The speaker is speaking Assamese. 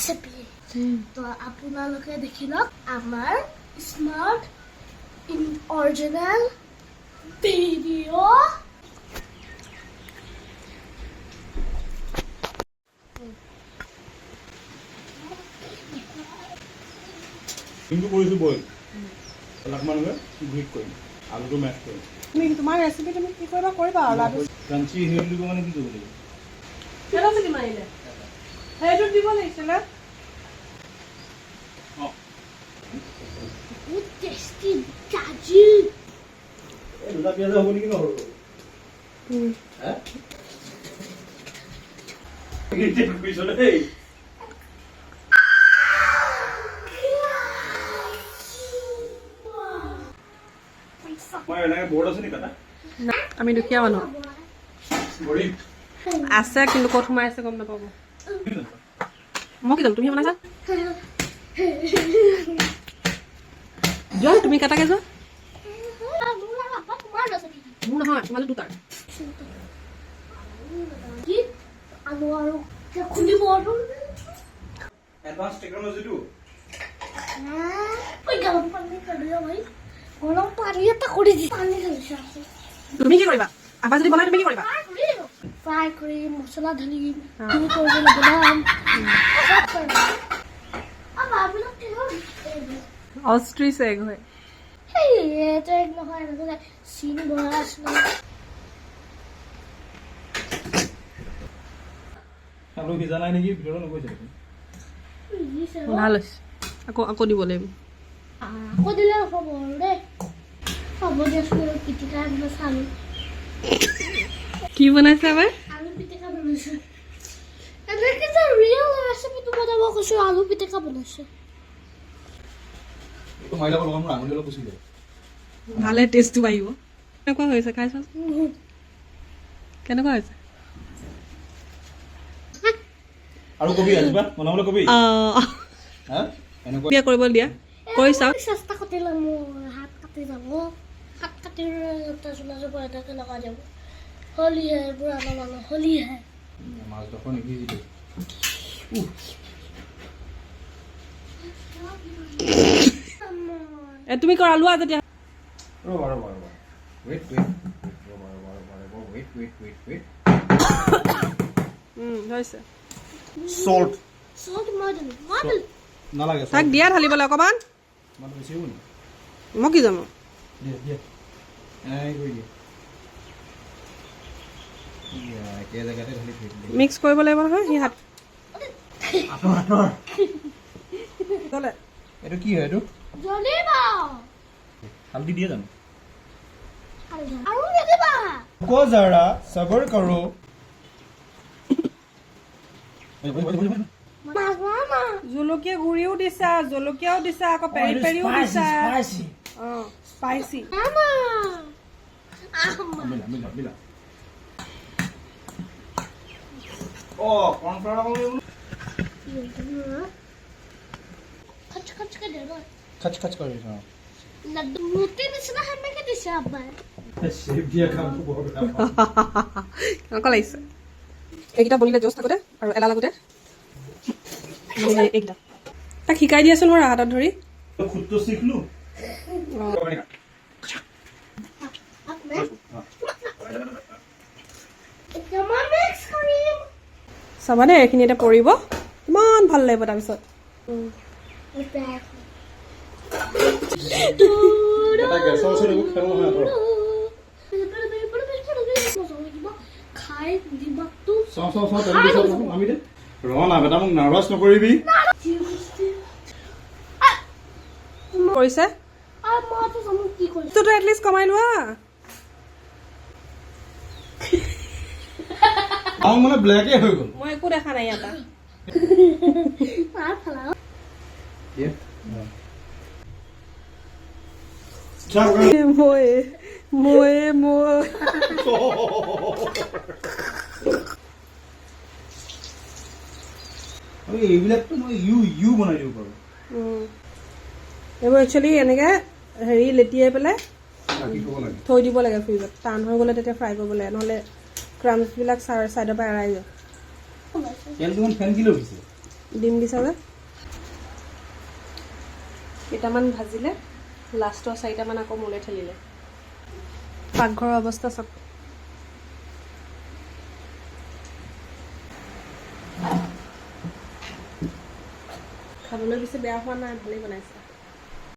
ৰেচিপি তো আপোনালোকে দেখি লওক আমাৰ স্মাৰ্ট ইন অৰিজিনেল ভিডিঅ' কিন্তু কৰিছো বইল লাখ মানুহে গ্ৰিট কৰিম আলুটো মেচ কৰিম তুমি তোমাৰ ৰেচিপি তুমি কি কৰিবা কৰিবা আৰু লাডু ক্ৰাঞ্চি হেৰি দিব মানে কি কৰিব লাগিব কেলা চিটি মাৰিলে সেইটো দিব লাগিছিলে বহুত টেষ্টি কাজু এই দুটা পিয়াজ হ'ব নেকি নহ'ব হা কি কৰিছ দেই মই এনেকৈ বৰ্ড আছে নেকি কাটা আমি দুখীয়া মানুহ গৰীব আছে কিন্তু ক'ত সোমাই আছে গম নাপাব মই কি যাম তুমি বনাইছা যোৱা তুমি কাটাকে যোৱা মোৰ নহয় তোমালোক দুটাৰ আলু আৰু খুলিব আৰু এডভান্স টেকনলজিটো গৰম পানী কৰিলে ভাই গৰম পানী এটা কৰি দি পানী ঢালিছে তুমি কি কৰিবা আবা যদি বনাই তুমি কি কৰিবা ফ্ৰাই কৰি মছলা ঢালি তুমি কৰিবলৈ বনাম চব কৰিম আপোনাক কি হ'ল অষ্ট্ৰিচ এগ হয় সেই এটা এক নহয় এনেকৈ চিন বনাই আছো আলু সিজা নাই নেকি ভিতৰত নগৈছে ভাল হৈছে আকৌ দিব লাগিব আকৌ দিলে হ'ব আৰু দেই হ'ব দিয়াচোন পিটিকা বনাইছে আলু কি বনাইছে এবাৰ আলু পিটিকা বনাইছে এনেকৈ যে ৰিয়েল ৰেচিপিটো বনাব কৈছোঁ আলু পিটিকা বনাইছে মাৰিলে লগাম মোৰ আঙুলি অলপ গুচি যায় ভালে টেষ্টটো আহিব কেনেকুৱা হৈছে খাই চাওঁ কেনেকুৱা হৈছে আৰু কবি আজিবা বনাবলৈ কবি হা এনেকুৱা দিয়া কৰিব দিয়া কৰি চাওঁ চেষ্টা কৰিলে মোৰ হাত কাটি যাব হাত কাটি চোলা যাব এটাকে লগাই যাব হলিহে পুৰাণা মানুহ হলিহে মাছডোখৰ নিভিজিলে তুমি কৰা লোৱা যেতিয়া ৰ'বা ৰ'বা ৰ'বা ৱেইট হৈছে সল্ট চল্ট মই দিলোঁ মই দিলোঁ নালাগে তাক দিয়া ঢালিবলৈ অকণমান মানে বেছি হ'ব নেকি মই কি জানো দিয়া দিয়া এই কৰি দিয়া একে জেগাতে ঢালি থৈ দিলে মিক্স কৰিব লাগিব নহয় সি হাত আঁতৰ আঁতৰ গ'লে এইটো কি হয় এইটো জ্বলিবা হালধি দিয়ে জানো আৰু নিদিবা ক যাৰা সবৰ কৰো মামা জলকীয়া গুড়িও দিছা জলকীয়াও দিছা আকৌ পেৰি পেৰিও দিছা অঁ স্পাইচি মামা মিলা মিলা মিলা অ কৰ্ণফ্লাৱাৰ লাগিব খচ খচ কে দে খচ খচ কৰি দিছ লাড্ডু মুটি নিচিনা সেনেকে দিছে আব্বাই শেফ দিয়া কামটো বৰ বেয়া কেনেকুৱা লাগিছে এইকেইটা বনিলে জোচ থাকোঁতে আৰু এলা লাগোতে এইকেইটা তাক শিকাই দিয়াচোন মোৰ হাতত ধৰি খুদটো শিকলো চাবা দেই এইখিনি এতিয়া পৰিব ইমান ভাল লাগিব তাৰপিছত এটা গেছৰ ওচৰত এইবোৰ খেলো নহয় আঁতৰ খাই দিবাতো চাওঁ চাওঁ চাওঁ তেল দি চাওঁ আমি দে ৰনা বেটা মোক নাৰ্ভাছ নকৰিবি কৰিছে মইতো জানো কি কৰিছে তোৰতো এটলিষ্ট কমাই লোৱা আং মানে ব্লেকে হৈ গ'ল মই একো দেখা নাই ইয়াত তাৰ ফালা মই মই মই এইবিলাকতো মই ইউ বনাই দিব পাৰোঁ এইবোৰ একচুৱেলি এনেকৈ হেৰি লেটিয়াই পেলাই ৰাখি থ'ব লাগে থৈ দিব লাগে ফ্ৰিজত টান হৈ গ'লে তেতিয়া ফ্ৰাই কৰিব লাগে নহ'লে ক্ৰাম্পছবিলাক চাইডৰ পৰা এৰাই যায় তেলটো ফেন কিলো হৈছে ডিম দিছা যে কেইটামান ভাজিলে লাষ্টৰ 4টামান আকৌ মোলে ঠেলিলে পাকঘৰৰ অৱস্থা চাওক খাবলৈ বেছি বেয়া হোৱা নাই ভালেই বনাইছে